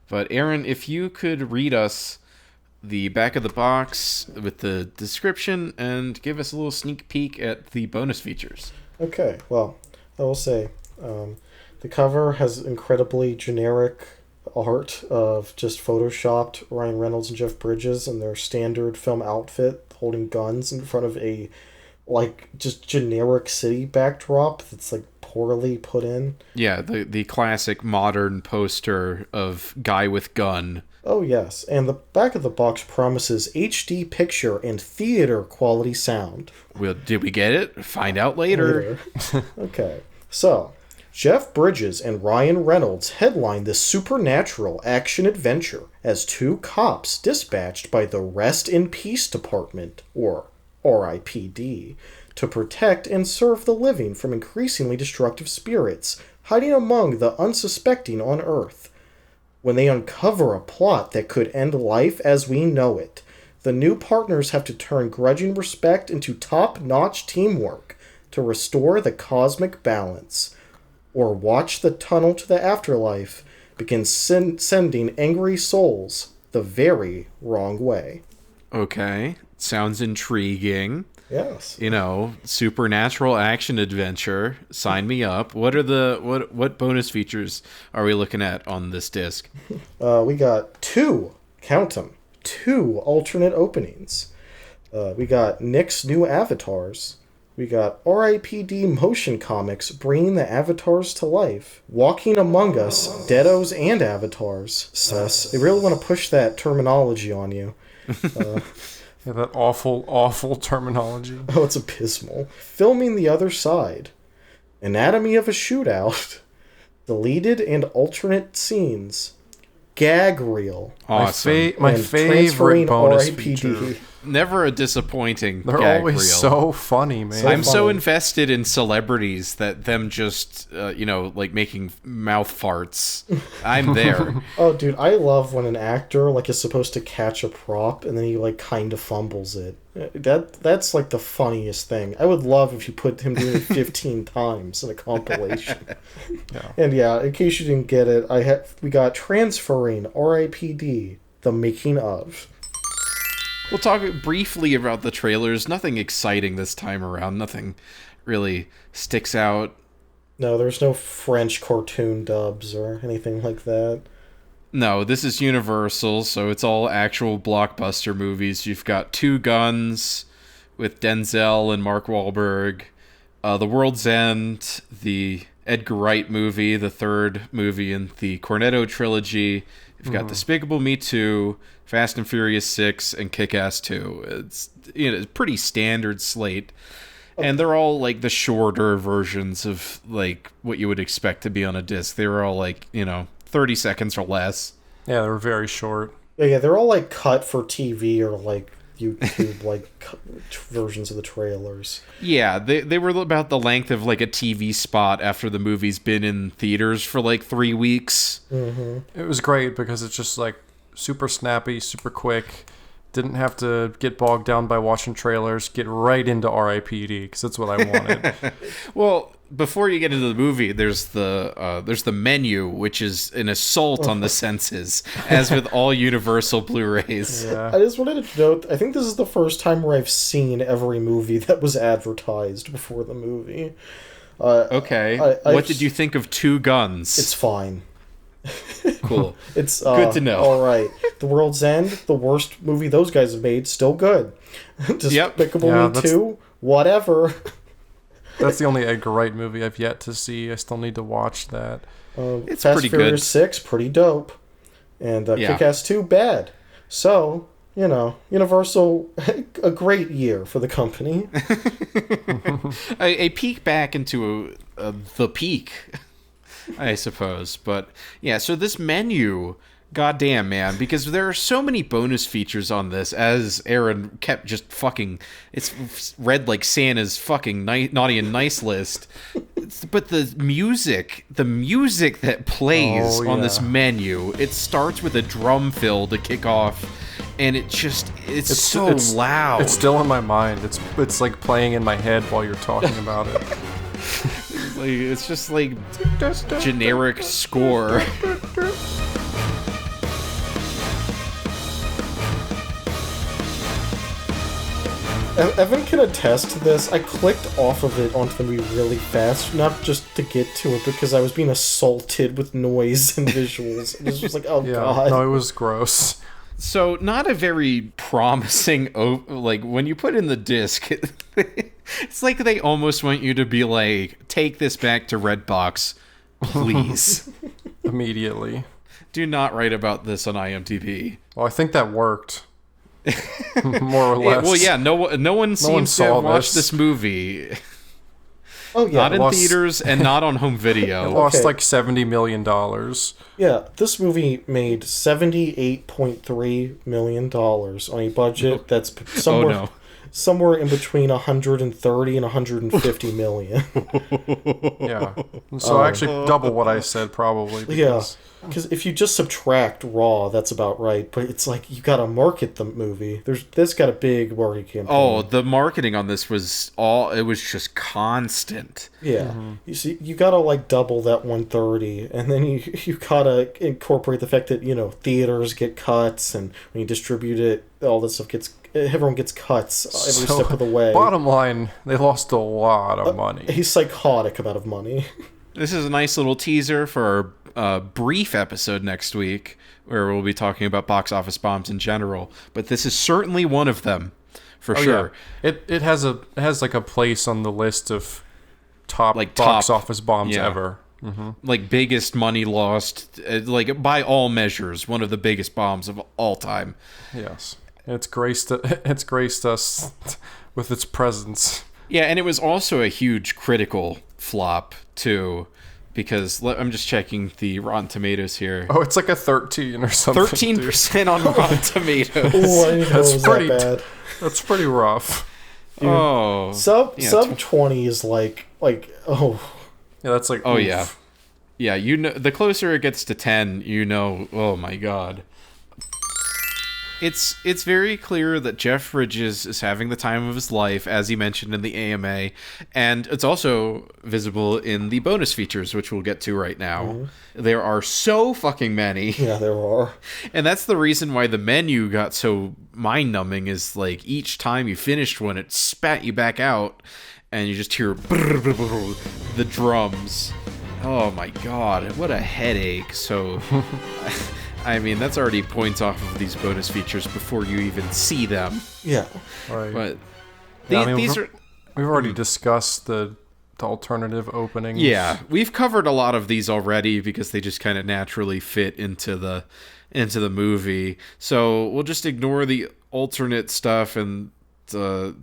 But Aaron, if you could read us the back of the box with the description and give us a little sneak peek at the bonus features. Okay, well, I will say, the cover has incredibly generic art of just photoshopped Ryan Reynolds and Jeff Bridges in their standard film outfit holding guns in front of a, like, just generic city backdrop that's, like, poorly put in. Yeah, the classic modern poster of guy with gun. Oh, yes, and the back of the box promises HD picture and theater quality sound. Well, did we get it? Find out later. Okay, so Jeff Bridges and Ryan Reynolds headline this supernatural action-adventure as two cops dispatched by the Rest in Peace Department, or R.I.P.D, to protect and serve the living from increasingly destructive spirits hiding among the unsuspecting on Earth. When they uncover a plot that could end life as we know it, the new partners have to turn grudging respect into top-notch teamwork to restore the cosmic balance, or watch the tunnel to the afterlife begin sending angry souls the very wrong way. Okay, sounds intriguing. Yes. You know, supernatural action adventure. Sign me up. What are what bonus features are we looking at on this disc? We got two alternate openings. We got Nick's new avatars. We got R.I.P.D. motion comics bringing the avatars to life. Walking Among Us, Deados and avatars. Sus, I really want to push that terminology on you. Yeah, that awful terminology. Oh, it's abysmal. Filming the Other Side. Anatomy of a Shootout. Deleted and alternate scenes. Gag Reel. Awesome. My favorite bonus feature. Never a disappointing They're gag always reel. so funny, man. I'm so invested in celebrities that them just, like making mouth farts. I'm there. Oh, dude, I love when an actor, like, is supposed to catch a prop and then he, like, kind of fumbles it. That's, like, the funniest thing. I would love if you put him doing it 15 times in a compilation. Yeah. And, yeah, in case you didn't get it, we got Transferring, R.I.P.D, The Making of. We'll talk briefly about the trailers. Nothing exciting this time around. Nothing really sticks out. No, there's no French cartoon dubs or anything like that. No, this is Universal, so it's all actual blockbuster movies. You've got Two Guns with Denzel and Mark Wahlberg, The World's End, the Edgar Wright movie, the third movie in the Cornetto trilogy. You've got Despicable Me 2, Fast and Furious 6, and Kick-Ass 2. It's a pretty standard slate. And they're all like the shorter versions of like what you would expect to be on a disc. They were all like, 30 seconds or less. Yeah, they were very short. Yeah, they're all like cut for TV or like YouTube like versions of the trailers. Yeah, they were about the length of like a TV spot after the movie's been in theaters for like 3 weeks. Mm-hmm. It was great because it's just like super snappy, super quick. Didn't have to get bogged down by watching trailers. Get right into R.I.P.D. because that's what I wanted. Well, before you get into the movie, there's the menu, which is an assault on the senses, as with all Universal Blu-rays. Yeah. I just wanted to note, I think this is the first time where I've seen every movie that was advertised before the movie. Okay. What did you think of Two Guns? It's fine. Cool. It's good to know. All right. The World's End, the worst movie those guys have made, still good. Despicable Me 2, whatever. That's the only Edgar Wright movie I've yet to see. I still need to watch that. It's Fast pretty Furious good. 6, pretty dope. And Kick-Ass 2, bad. So, Universal, a great year for the company. a peek back into the peak, I suppose. But yeah, so this menu, goddamn, man, because there are so many bonus features on this, as Aaron kept just fucking, it's read like Santa's fucking naughty and nice list. But the music that plays on this menu, it starts with a drum fill to kick off, and it's so loud. It's still in my mind. It's like playing in my head while you're talking about it. It's just like generic score. Evan can attest to this. I clicked off of it onto the movie really fast, not just to get to it, because I was being assaulted with noise and visuals. It was just like, oh god. No, it was gross. So, not a very promising, like, when you put in the disc, it's like they almost want you to be like, take this back to Redbox, please. Immediately. Do not write about this on IMDb. Well, I think that worked. More or less. Well, yeah, no one seems to have watched this movie. Oh yeah, Not in theaters and not on home video. It lost like $70 million. Yeah, this movie made $78.3 million on a budget that's somewhere in between 130 and 150 million. Yeah. So actually double what I said probably. Because if you just subtract Raw, that's about right. But it's like you gotta market the movie. This got a big marketing campaign. Oh, the marketing on this was it was just constant. Yeah. Mm-hmm. You see, you gotta like double that 130, and then you gotta incorporate the fact that, you know, theaters get cuts, and when you distribute it, all this stuff everyone gets cuts every step of the way. Bottom line, they lost a lot of money. A psychotic amount of money. This is a nice little teaser for our brief episode next week, where we'll be talking about box office bombs in general. But this is certainly one of them, for sure. Yeah. It has like a place on the list of top box office bombs ever. Mm-hmm. Like biggest money lost, like by all measures, one of the biggest bombs of all time. Yes, it's graced us with its presence. Yeah, and it was also a huge critical flop too, because I'm just checking the Rotten Tomatoes here. Oh, it's like a 13 or something. 13% on Rotten Tomatoes. That's pretty rough. Dude, oh, sub 20 is like oh. Yeah, that's like oh oof. yeah. You know, the closer it gets to 10, you know, oh my god. It's very clear that Jeff Bridges is having the time of his life, as he mentioned in the AMA, and it's also visible in the bonus features, which we'll get to right now. Mm-hmm. There are so fucking many. Yeah, there are. And that's the reason why the menu got so mind-numbing, is like each time you finished one, it spat you back out, and you just hear the drums. Oh my god, what a headache. So... I mean, that's already points off of these bonus features before you even see them. Yeah. Right. But we've already discussed the alternative openings. Yeah, we've covered a lot of these already because they just kind of naturally fit into the movie. So we'll just ignore the alternate stuff, and the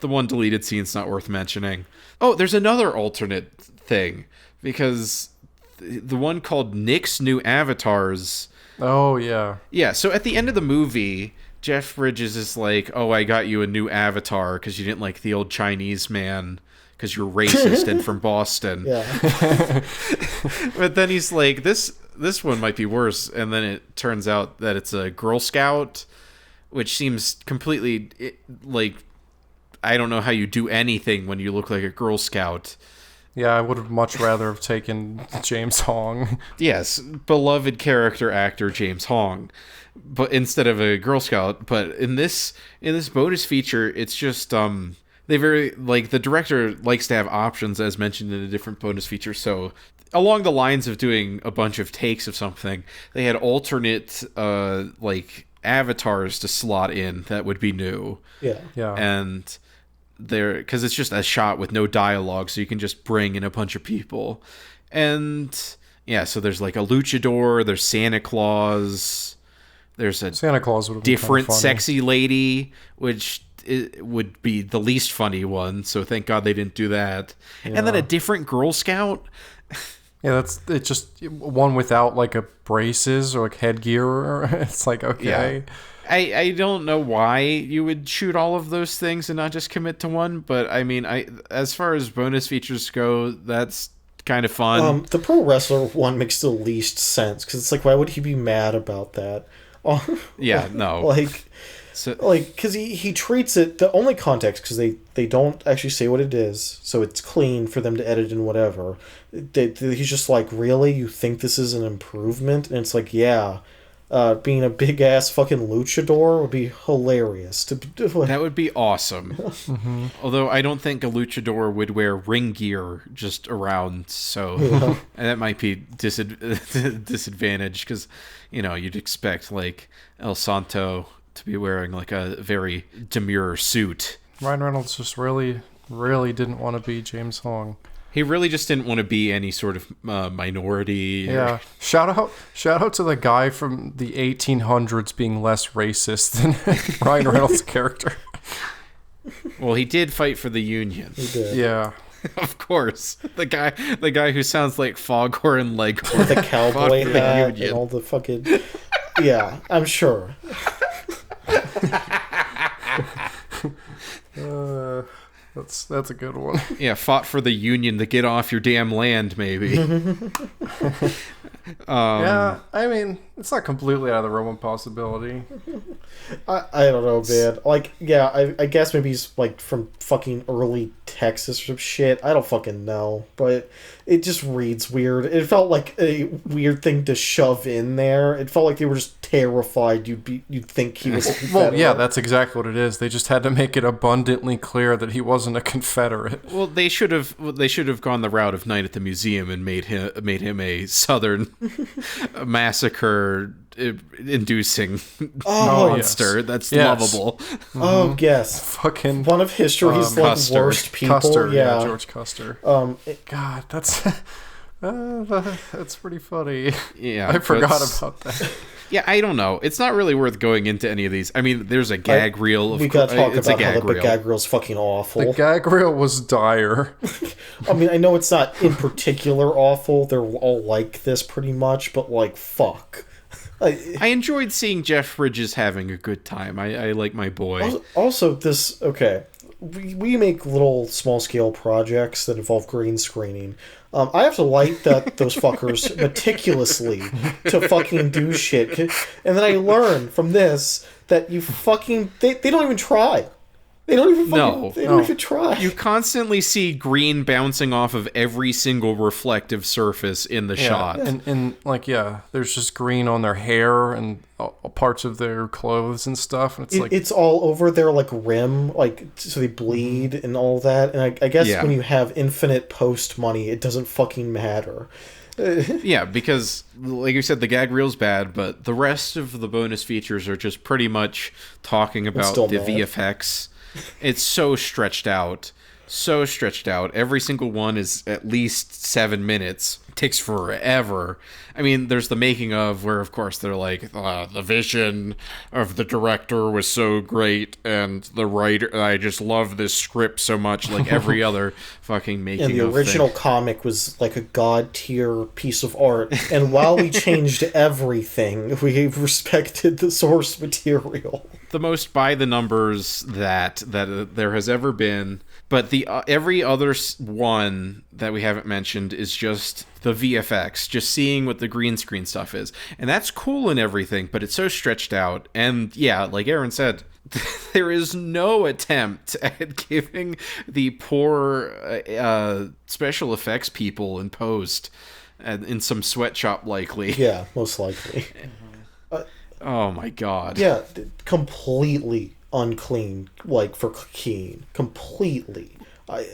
one deleted scene's not worth mentioning. Oh, there's another alternate thing, because the one called Nick's New Avatars. Oh, yeah. Yeah, so at the end of the movie, Jeff Bridges is like, oh, I got you a new avatar because you didn't like the old Chinese man because you're racist and from Boston. Yeah. But then he's like, this one might be worse. And then it turns out that it's a Girl Scout, which seems completely, like, I don't know how you do anything when you look like a Girl Scout. Yeah, I would have much rather have taken James Hong. Yes, beloved character actor James Hong, but instead of a Girl Scout. But in this bonus feature, it's just they very, like, the director likes to have options, as mentioned in a different bonus feature. So along the lines of doing a bunch of takes of something, they had alternate like avatars to slot in that would be new. Yeah. And because it's just a shot with no dialogue, so you can just bring in a bunch of people. And yeah, so there's like a luchador, there's Santa Claus, there's a Santa Claus would have different been sexy lady, which would be the least funny one, so thank God they didn't do that. Yeah. And then a different Girl Scout. Yeah, it's just one without like a braces or like headgear. It's like, okay. Yeah. I don't know why you would shoot all of those things and not just commit to one, but I mean, as far as bonus features go, that's kind of fun. The pro wrestler one makes the least sense, because it's like, why would he be mad about that? Yeah, no. Because he treats it, the only context, because they don't actually say what it is, so it's clean for them to edit and whatever. He's just like, really? You think this is an improvement? And it's like, yeah. being a big ass fucking luchador would be hilarious. That would be awesome. Although I don't think a luchador would wear ring gear just around, so and that might be disadvantage because you'd expect like El Santo to be wearing like a very demure suit. Ryan Reynolds just really didn't want to be James Hong. He really just didn't want to be any sort of minority. Yeah. Shout out to the guy from the 1800s being less racist than Ryan Reynolds' character. Well, he did fight for the Union. He did. Yeah. Of course. The guy who sounds like Foghorn Leghorn. With the cowboy hat and all the fucking... Yeah, I'm sure. That's a good one. Yeah, fought for the Union to get off your damn land, maybe. Yeah, I mean, it's not completely out of the realm of possibility. I don't know, man. Like, yeah, I guess maybe he's, like, from fucking early Texas or some shit. I don't fucking know. But it just reads weird. It felt like a weird thing to shove in there. It felt like they were just terrified you'd think he was a Confederate. Well, yeah, that's exactly what it is. They just had to make it abundantly clear that he wasn't a Confederate. Well, they should have gone the route of Night at the Museum and made him a Southern massacre inducing monster that's lovable. Oh yes, fucking one of history's like Custer. worst people. Custer, yeah, George Custer. God, that's pretty funny. Yeah, I forgot about that. Yeah, I don't know. It's not really worth going into any of these. I mean, there's a gag reel. We gotta talk it's about a how gag the reel. gag reel's fucking awful. The gag reel was dire. I mean, I know it's not in particular awful. They're all like this pretty much, but like, fuck. I enjoyed seeing Jeff Bridges having a good time. I like my boy. Also, this... Okay. We make little small-scale projects that involve green screening. I have to light those fuckers meticulously to fucking do shit. And then I learn from this that you fucking... They don't even try. They don't even fucking... They don't even try. You constantly see green bouncing off of every single reflective surface in the shot. And like, yeah, there's just green on their hair and parts of their clothes and stuff. And it's all over their, like, rim, like, so they bleed and all that. And I guess when you have infinite post money, it doesn't fucking matter. Yeah, because, like you said, the gag reel's bad, but the rest of the bonus features are just pretty much talking about the VFX. It's so stretched out. Every single one is at least 7 minutes. It takes forever. I mean, there's the making of where, of course, they're like, the vision of the director was so great, and the writer, I just love this script so much, like every other fucking making of And the original thing. comic was like a god-tier piece of art, and while we changed everything, we respected the source material. The most by the numbers that there has ever been, but the every other one that we haven't mentioned is just the VFX, just seeing what the green screen stuff is, and that's cool and everything, but it's so stretched out. And yeah, like Aaron said, there is no attempt at giving the poor special effects people in post in some sweatshop likely. Yeah, most likely. Oh my god. Yeah, completely unclean, like, for Keen. Completely.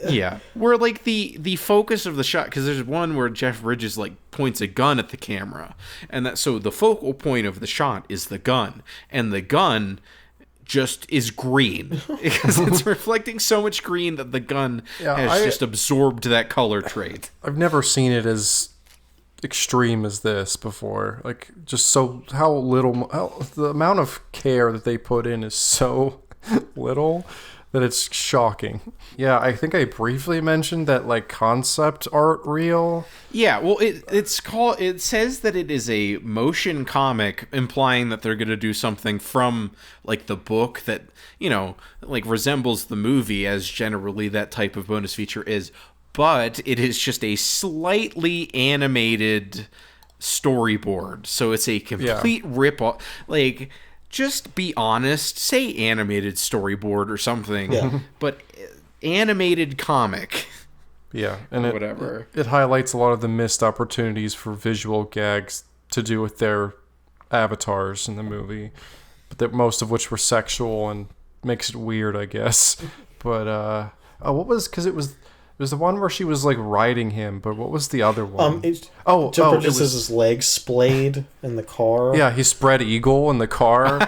Yeah. Where, like, the focus of the shot, because there's one where Jeff Bridges, like, points a gun at the camera, and so the focal point of the shot is the gun, and the gun just is green because it's reflecting so much green that the gun has just absorbed that color trait. I've never seen it as extreme as this before. Like, just so the amount of care that they put in is so little that it's shocking. Yeah, I think I briefly mentioned that, like, concept art reel. Yeah, well, it says that it is a motion comic, implying that they're going to do something from, like, the book that, like, resembles the movie, as generally that type of bonus feature is. But it is just a slightly animated storyboard. So it's a complete rip-off. Like, just be honest. Say animated storyboard or something. Yeah. But animated comic. Yeah. And whatever. It highlights a lot of the missed opportunities for visual gags to do with their avatars in the movie, but that most of which were sexual and makes it weird, I guess. But what was, because it was the one where she was like riding him, but what was the other one? Jeff Bridges has his legs splayed in the car. Yeah, he spread eagle in the car,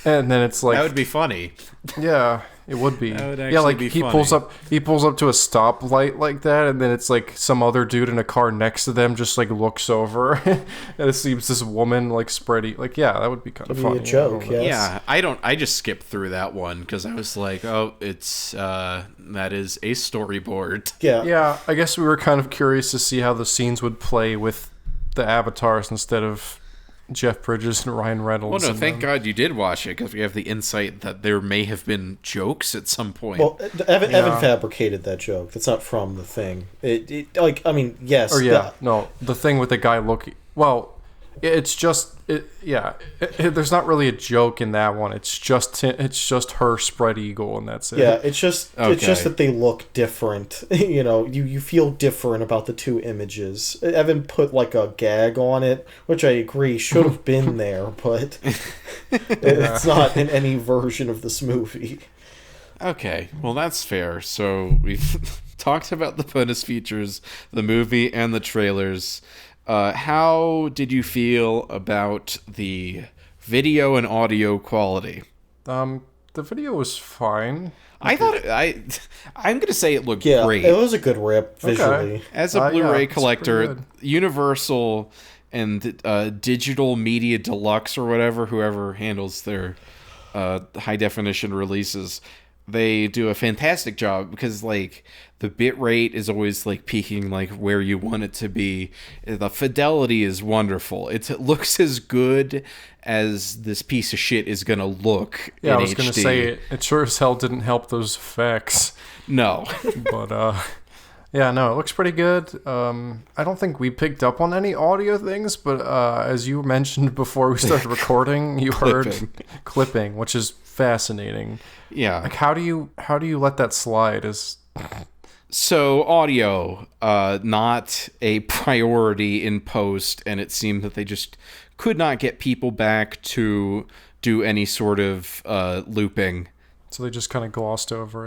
and then it's like That would be funny. yeah, it would be. That would actually yeah, like be he funny. pulls up to a stoplight like that, and then it's like some other dude in a car next to them just like looks over, and it seems this woman like spready. Like, yeah, that would be kind of It'd be funny. a joke, I don't know. yeah. Yeah, I just skipped through that one because I was like, oh, it's that is a storyboard. Yeah. Yeah, I guess we were kind of curious to see how the scenes would play with the avatars instead of Jeff Bridges and Ryan Reynolds. Well, no, thank God you did watch it because we have the insight that there may have been jokes at some point. Well, Evan fabricated that joke. That's not from the thing. Yes. Or yeah, no, the thing with the guy looking. Well, it's just there's not really a joke in that one. It's just her spread eagle, and that's it. Yeah, it's just Okay. that they look different. You feel different about the two images. Evan put like a gag on it, which I agree should have been there, but it's not in any version of this movie. Okay, well, that's fair. So we've talked about the bonus features, the movie, and the trailers. How did you feel about the video and audio quality? The video was fine. I thought I'm gonna say it looked Yeah, great. it was a good rip visually. As a Yeah, Blu-ray it's collector, pretty good. Universal and Digital Media Deluxe or whatever, whoever handles their high definition releases, they do a fantastic job because like the bit rate is always like peaking like where you want it to be. The fidelity is wonderful. It looks as good as this piece of shit is gonna look Yeah, in I was gonna HD. say it sure as hell didn't help those effects. No. But yeah, no, it looks pretty good. I don't think we picked up on any audio things, but as you mentioned before we started recording, you heard clipping, which is fascinating. Yeah. Like, how do you let that slide? So audio, not a priority in post, and it seemed that they just could not get people back to do any sort of looping. So they just kind of glossed over it.